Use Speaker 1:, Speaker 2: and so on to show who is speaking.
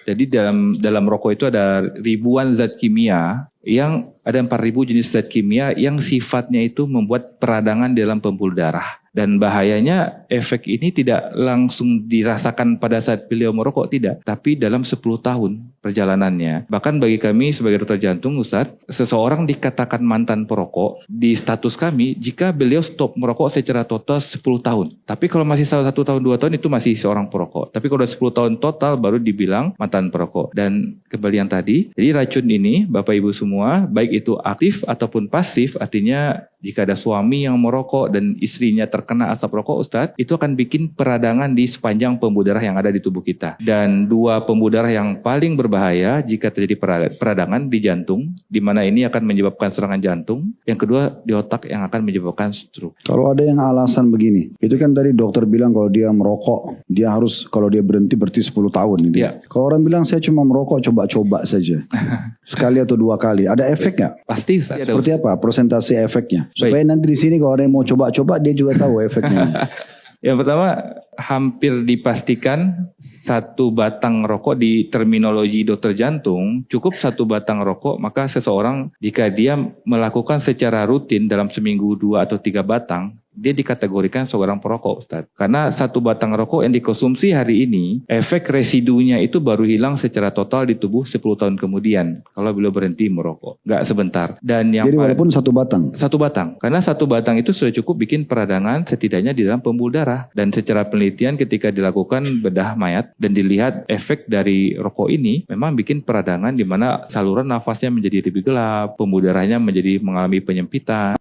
Speaker 1: Jadi dalam rokok itu ada ribuan zat kimia, yang ada 4.000 jenis zat kimia yang sifatnya itu membuat peradangan dalam pembuluh darah. Dan bahayanya efek ini tidak langsung dirasakan pada saat beliau merokok, tidak. Tapi dalam 10 tahun perjalanannya. Bahkan bagi kami sebagai dokter jantung, Ustadz, seseorang dikatakan mantan perokok di status kami jika beliau stop merokok secara total 10 tahun. Tapi kalau masih 1 tahun, 2 tahun itu masih seorang perokok. Tapi kalau 10 tahun total baru dibilang mantan perokok. Dan kembali yang tadi, jadi racun ini Bapak Ibu semua, baik itu aktif ataupun pasif, artinya jika ada suami yang merokok dan istrinya terkena asap rokok, Ustadz, itu akan bikin peradangan di sepanjang pembuluh darah yang ada di tubuh kita. Dan 2 pembuluh darah yang paling berbahaya jika terjadi peradangan di jantung, di mana ini akan menyebabkan serangan jantung. Yang kedua di otak yang akan menyebabkan stroke.
Speaker 2: Kalau ada yang alasan begini, itu kan tadi dokter bilang kalau dia merokok, dia harus, kalau dia berhenti 10 tahun. Gitu.
Speaker 1: Ya.
Speaker 2: Kalau orang bilang saya cuma merokok coba-coba saja, sekali atau 2 kali, ada efek nggak?
Speaker 1: Pasti, Ustadz.
Speaker 2: Seperti apa persentase efeknya? Supaya
Speaker 1: Baik.
Speaker 2: nanti di sini kalau ada yang mau coba-coba dia juga tahu efeknya.
Speaker 1: Yang pertama, hampir dipastikan 1 batang rokok di terminologi dokter jantung, cukup 1 batang rokok, maka seseorang jika dia melakukan secara rutin dalam seminggu 2 atau 3 batang, dia dikategorikan seorang perokok, Ustadz. Karena 1 batang rokok yang dikonsumsi hari ini, efek residunya itu baru hilang secara total di tubuh 10 tahun kemudian. Kalau beliau berhenti merokok. Nggak sebentar. Dan yang
Speaker 2: Jadi walaupun 1 batang?
Speaker 1: 1 batang. Karena 1 batang itu sudah cukup bikin peradangan setidaknya di dalam pembuluh darah. Dan secara penelitian ketika dilakukan bedah mayat dan dilihat efek dari rokok ini, memang bikin peradangan di mana saluran nafasnya menjadi lebih gelap, pembuluh darahnya menjadi mengalami penyempitan.